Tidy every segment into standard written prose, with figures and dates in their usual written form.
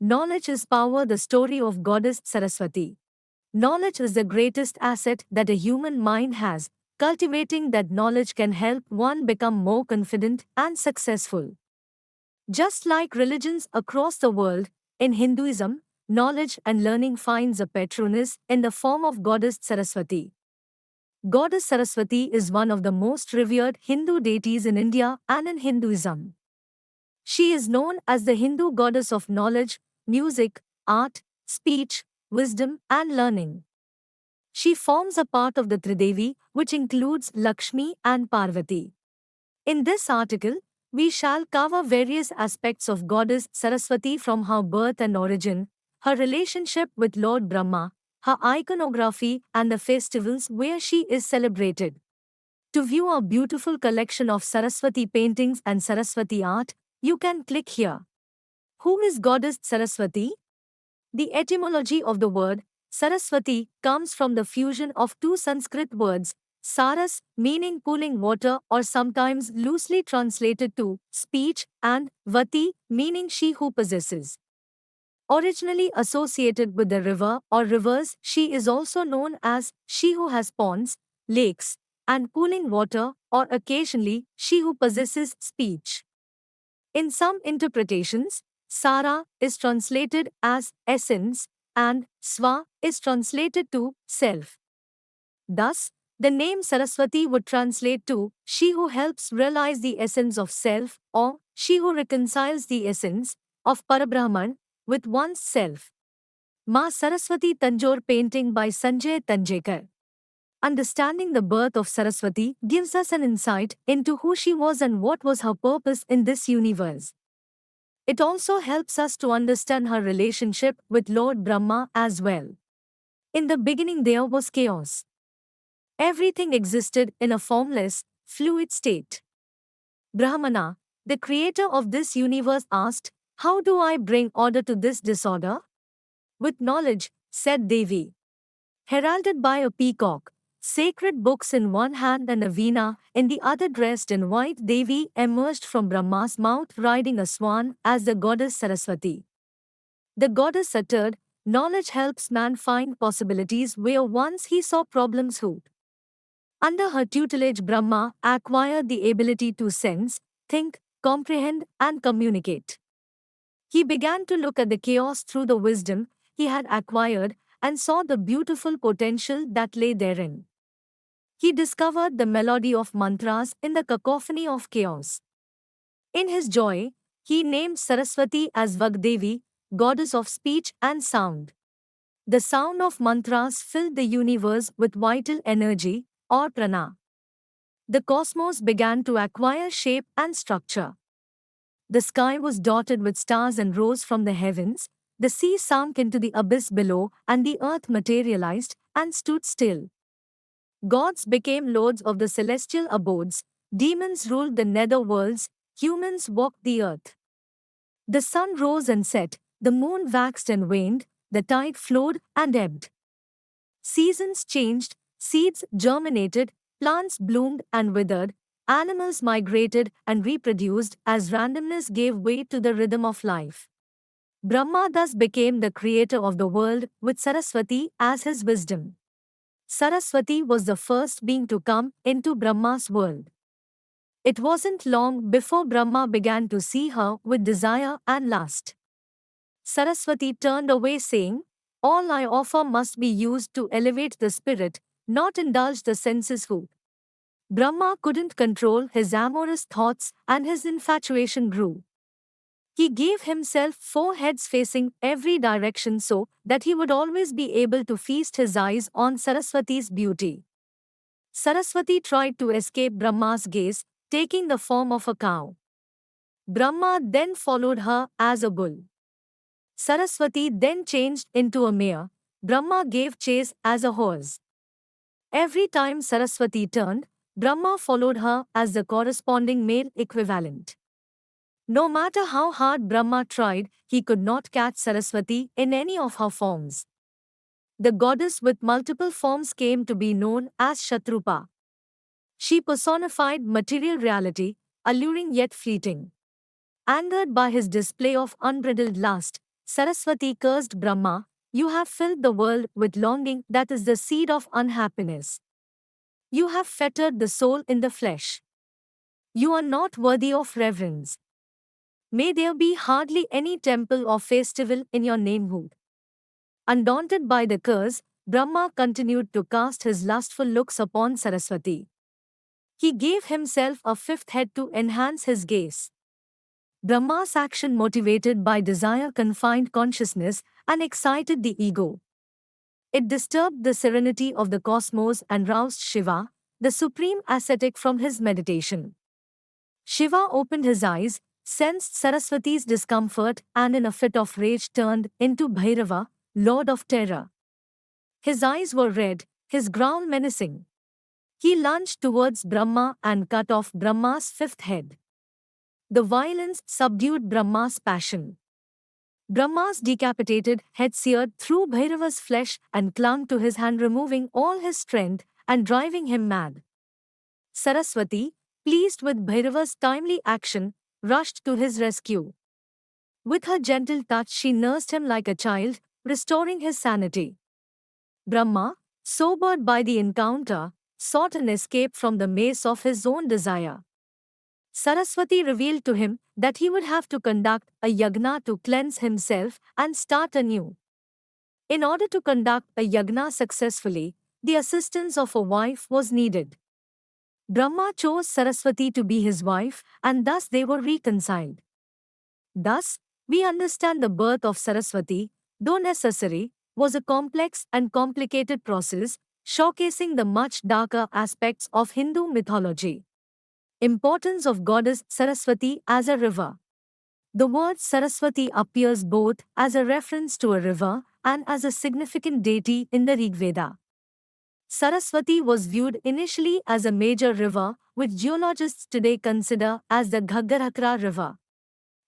Knowledge is power, the story of Goddess Saraswati. Knowledge is the greatest asset that a human mind has. Cultivating that knowledge can help one become more confident and successful. Just like religions across the world, in Hinduism, knowledge and learning finds a patroness in the form of Goddess Saraswati. Goddess Saraswati is one of the most revered Hindu deities in India and in Hinduism. She is known as the Hindu goddess of knowledge, music, art, speech, wisdom, and learning. She forms a part of the Tridevi, which includes Lakshmi and Parvati. In this article, we shall cover various aspects of Goddess Saraswati, from her birth and origin, her relationship with Lord Brahma, her iconography, and the festivals where she is celebrated. To view a beautiful collection of Saraswati paintings and Saraswati art, you can click here. Who is Goddess Saraswati? The etymology of the word Saraswati comes from the fusion of two Sanskrit words, Saras, meaning pooling water or sometimes loosely translated to speech, and Vati, meaning she who possesses. Originally associated with the river or rivers, she is also known as she who has ponds, lakes, and pooling water, or occasionally she who possesses speech. In some interpretations, Sara is translated as essence and Sva is translated to self. Thus, the name Saraswati would translate to she who helps realize the essence of self, or she who reconciles the essence of Parabrahman with one's self. Ma Saraswati Tanjore painting by Sanjay Tanjekar. Understanding the birth of Saraswati gives us an insight into who she was and what was her purpose in this universe. It also helps us to understand her relationship with Lord Brahma as well. In the beginning there was chaos. Everything existed in a formless, fluid state. Brahmana, the creator of this universe, asked, "How do I bring order to this disorder?" "With knowledge," said Devi. Heralded by a peacock, sacred books in one hand and a veena in the other, dressed in white, Devi emerged from Brahma's mouth riding a swan as the goddess Saraswati. The goddess uttered, "Knowledge helps man find possibilities where once he saw problems." Who? Under her tutelage, Brahma acquired the ability to sense, think, comprehend, and communicate. He began to look at the chaos through the wisdom he had acquired and saw the beautiful potential that lay therein. He discovered the melody of mantras in the cacophony of chaos. In his joy, he named Saraswati as Vagdevi, goddess of speech and sound. The sound of mantras filled the universe with vital energy, or prana. The cosmos began to acquire shape and structure. The sky was dotted with stars and rose from the heavens, the sea sank into the abyss below, and the earth materialized and stood still. Gods became lords of the celestial abodes, demons ruled the nether worlds, humans walked the earth. The sun rose and set, the moon waxed and waned, the tide flowed and ebbed. Seasons changed, seeds germinated, plants bloomed and withered, animals migrated and reproduced as randomness gave way to the rhythm of life. Brahma thus became the creator of the world, with Saraswati as his wisdom. Saraswati was the first being to come into Brahma's world. It wasn't long before Brahma began to see her with desire and lust. Saraswati turned away, saying, "All I offer must be used to elevate the spirit, not indulge the senses." Who? Brahma couldn't control his amorous thoughts and his infatuation grew. He gave himself 4 heads facing every direction so that he would always be able to feast his eyes on Saraswati's beauty. Saraswati tried to escape Brahma's gaze, taking the form of a cow. Brahma then followed her as a bull. Saraswati then changed into a mare. Brahma gave chase as a horse. Every time Saraswati turned, Brahma followed her as the corresponding male equivalent. No matter how hard Brahma tried, he could not catch Saraswati in any of her forms. The goddess with multiple forms came to be known as Shatrupa. She personified material reality, alluring yet fleeting. Angered by his display of unbridled lust, Saraswati cursed Brahma, "You have filled the world with longing that is the seed of unhappiness. You have fettered the soul in the flesh. You are not worthy of reverence. May there be hardly any temple or festival in your namehood." Undaunted by the curse, Brahma continued to cast his lustful looks upon Saraswati. He gave himself a fifth head to enhance his gaze. Brahma's action, motivated by desire, confined consciousness and excited the ego. It disturbed the serenity of the cosmos and roused Shiva, the supreme ascetic, from his meditation. Shiva opened his eyes, sensed Saraswati's discomfort, and in a fit of rage turned into Bhairava, lord of terror. His eyes were red, his growl menacing. He lunged towards Brahma and cut off Brahma's fifth head. The violence subdued Brahma's passion. Brahma's decapitated head seared through Bhairava's flesh and clung to his hand, removing all his strength and driving him mad. Saraswati, pleased with Bhairava's timely action, rushed to his rescue. With her gentle touch, she nursed him like a child, restoring his sanity. Brahma, sobered by the encounter, sought an escape from the maze of his own desire. Saraswati revealed to him that he would have to conduct a yagna to cleanse himself and start anew. In order to conduct a yagna successfully, the assistance of a wife was needed. Brahma chose Saraswati to be his wife, and thus they were reconciled. Thus, we understand the birth of Saraswati, though necessary, was a complex and complicated process, showcasing the much darker aspects of Hindu mythology. Importance of Goddess Saraswati as a river. The word Saraswati appears both as a reference to a river and as a significant deity in the Rigveda. Saraswati was viewed initially as a major river, which geologists today consider as the Ghaggarakra River.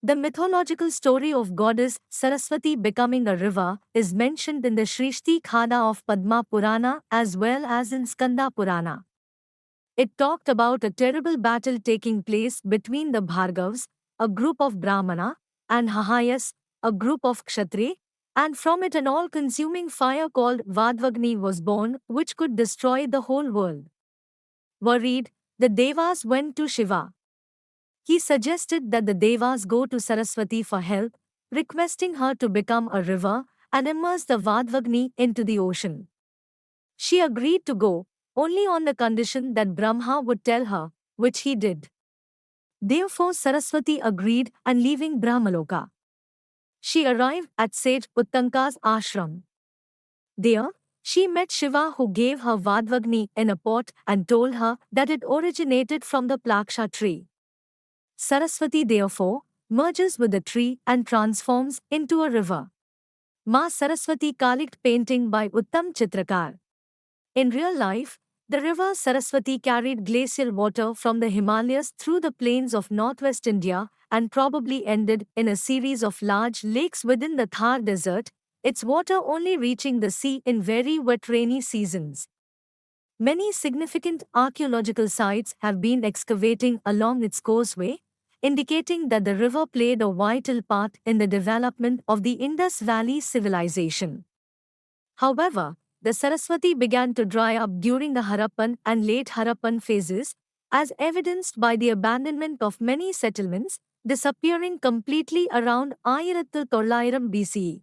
The mythological story of Goddess Saraswati becoming a river is mentioned in the Shree Khada of Padma Purana as well as in Skanda Purana. It talked about a terrible battle taking place between the Bhargavas, a group of Brahmana, and Hahayas, a group of Kshatriya, and from it an all-consuming fire called Vadvagni was born, which could destroy the whole world. Worried, the Devas went to Shiva. He suggested that the Devas go to Saraswati for help, requesting her to become a river and immerse the Vadvagni into the ocean. She agreed to go, only on the condition that Brahma would tell her, which he did. Therefore Saraswati agreed, and leaving Brahmaloka, she arrived at sage Uttanka's ashram. There, she met Shiva, who gave her Vadvagni in a pot and told her that it originated from the Plaksha tree. Saraswati therefore merges with the tree and transforms into a river. Ma Saraswati Kalikt painting by Uttam Chitrakar. In real life, the river Saraswati carried glacial water from the Himalayas through the plains of northwest India and probably ended in a series of large lakes within the Thar desert, its water only reaching the sea in very wet rainy seasons. Many significant archaeological sites have been excavating along its causeway, indicating that the river played a vital part in the development of the Indus Valley civilization. However, the Saraswati began to dry up during the Harappan and late Harappan phases, as evidenced by the abandonment of many settlements, disappearing completely around 1900 BCE.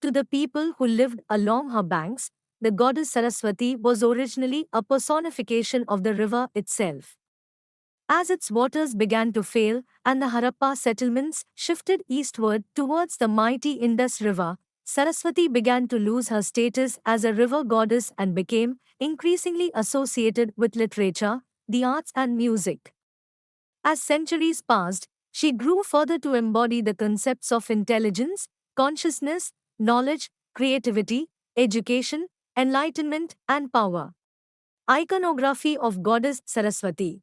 To the people who lived along her banks, the goddess Saraswati was originally a personification of the river itself. As its waters began to fail and the Harappa settlements shifted eastward towards the mighty Indus River, Saraswati began to lose her status as a river goddess and became increasingly associated with literature, the arts and music. As centuries passed, she grew further to embody the concepts of intelligence, consciousness, knowledge, creativity, education, enlightenment, and power. Iconography of Goddess Saraswati.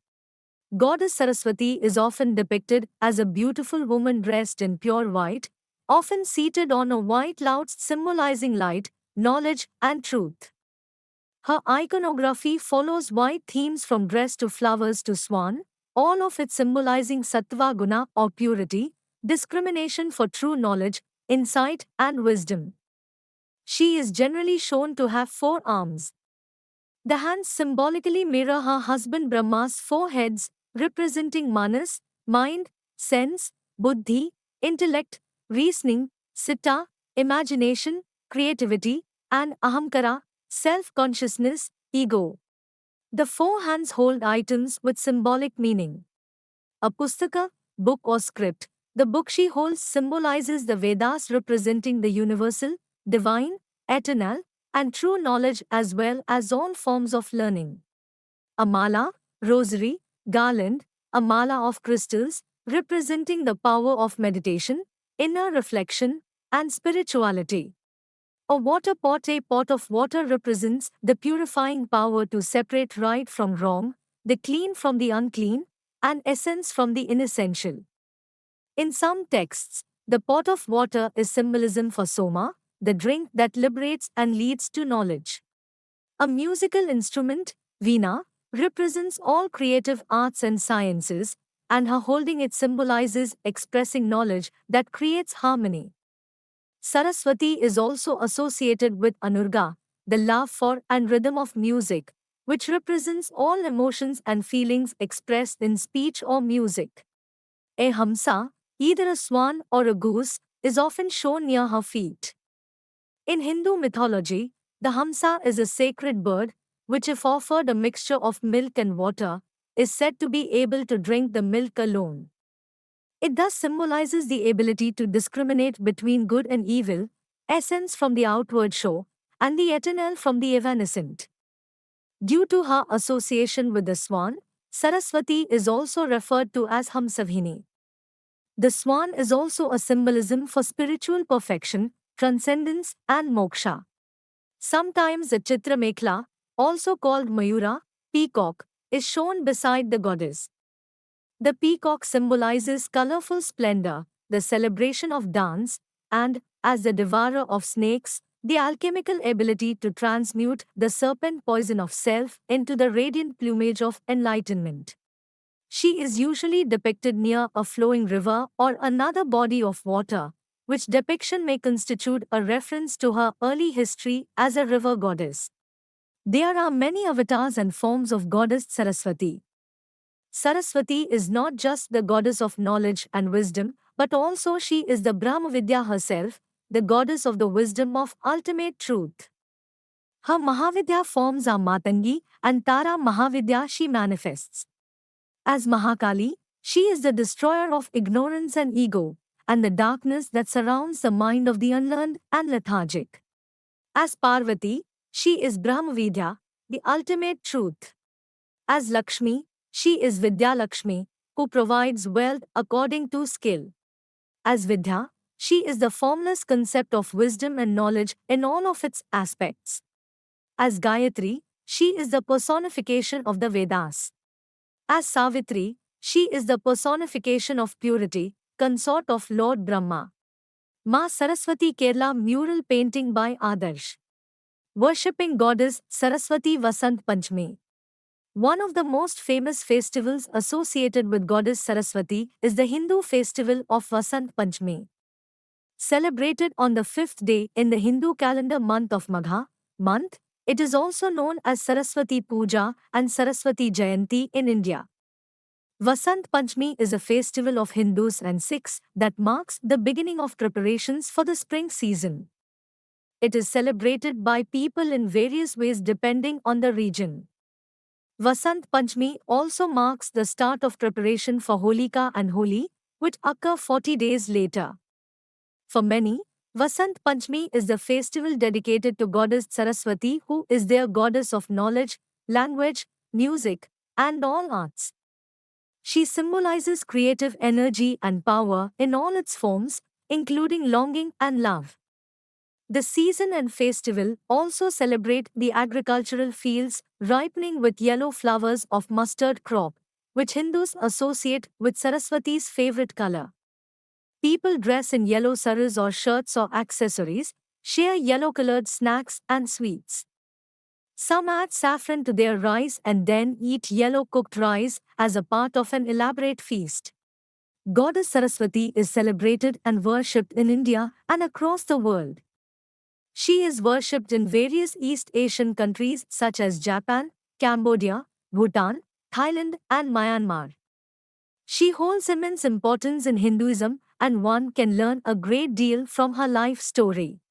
Goddess Saraswati is often depicted as a beautiful woman dressed in pure white, often seated on a white lotus symbolizing light, knowledge, and truth. Her iconography follows white themes from dress to flowers to swan, all of it symbolizing sattva guna or purity, discrimination for true knowledge, insight, and wisdom. She is generally shown to have 4 arms. The hands symbolically mirror her husband Brahma's 4 heads, representing manas, mind, sense, buddhi, intellect, reasoning, citta, imagination, creativity, and ahamkara, self-consciousness, ego. The 4 hands hold items with symbolic meaning. A pustaka, book or script. The book she holds symbolizes the Vedas, representing the universal, divine, eternal, and true knowledge as well as all forms of learning. A mala, rosary, garland, a mala of crystals, representing the power of meditation, inner reflection, and spirituality. A water pot. A pot of water represents the purifying power to separate right from wrong, the clean from the unclean, and essence from the inessential. In some texts, the pot of water is symbolism for Soma, the drink that liberates and leads to knowledge. A musical instrument, Veena, represents all creative arts and sciences, and her holding it symbolizes expressing knowledge that creates harmony. Saraswati is also associated with Anurga, the love for and rhythm of music, which represents all emotions and feelings expressed in speech or music. A Hamsa, either a swan or a goose, is often shown near her feet. In Hindu mythology, the Hamsa is a sacred bird, which, if offered a mixture of milk and water, is said to be able to drink the milk alone. It thus symbolizes the ability to discriminate between good and evil, essence from the outward show, and the eternal from the evanescent. Due to her association with the swan, Saraswati is also referred to as Hamsavhini. The swan is also a symbolism for spiritual perfection, transcendence, and moksha. Sometimes the Chitramekla, also called Mayura, peacock, is shown beside the goddess. The peacock symbolizes colorful splendor, the celebration of dance, and, as the devourer of snakes, the alchemical ability to transmute the serpent poison of self into the radiant plumage of enlightenment. She is usually depicted near a flowing river or another body of water, which depiction may constitute a reference to her early history as a river goddess. There are many avatars and forms of Goddess Saraswati. Saraswati is not just the goddess of knowledge and wisdom, but also she is the Brahmavidya herself, the goddess of the wisdom of ultimate truth. Her Mahavidya forms are Matangi and Tara Mahavidya she manifests. As Mahakali, she is the destroyer of ignorance and ego, and the darkness that surrounds the mind of the unlearned and lethargic. As Parvati, she is Brahmavidya, the ultimate truth. As Lakshmi, she is Vidya Lakshmi, who provides wealth according to skill. As Vidya, she is the formless concept of wisdom and knowledge in all of its aspects. As Gayatri, she is the personification of the Vedas. As Savitri, she is the personification of purity, consort of Lord Brahma. Ma Saraswati Kerala mural painting by Adarsh. Worshipping Goddess Saraswati Vasant Panchami. One of the most famous festivals associated with Goddess Saraswati is the Hindu festival of Vasant Panchami. Celebrated on the 5th day in the Hindu calendar month of Magha, month, it is also known as Saraswati Puja and Saraswati Jayanti in India. Vasant Panchami is a festival of Hindus and Sikhs that marks the beginning of preparations for the spring season. It is celebrated by people in various ways depending on the region. Vasant Panchami also marks the start of preparation for Holika and Holi, which occur 40 days later. For many, Vasant Panchami is the festival dedicated to Goddess Saraswati, who is their goddess of knowledge, language, music, and all arts. She symbolizes creative energy and power in all its forms, including longing and love. The season and festival also celebrate the agricultural fields ripening with yellow flowers of mustard crop, which Hindus associate with Saraswati's favorite color. People dress in yellow saris or shirts or accessories, share yellow-colored snacks and sweets. Some add saffron to their rice and then eat yellow cooked rice as a part of an elaborate feast. Goddess Saraswati is celebrated and worshipped in India and across the world. She is worshipped in various East Asian countries such as Japan, Cambodia, Bhutan, Thailand, and Myanmar. She holds immense importance in Hinduism, and one can learn a great deal from her life story.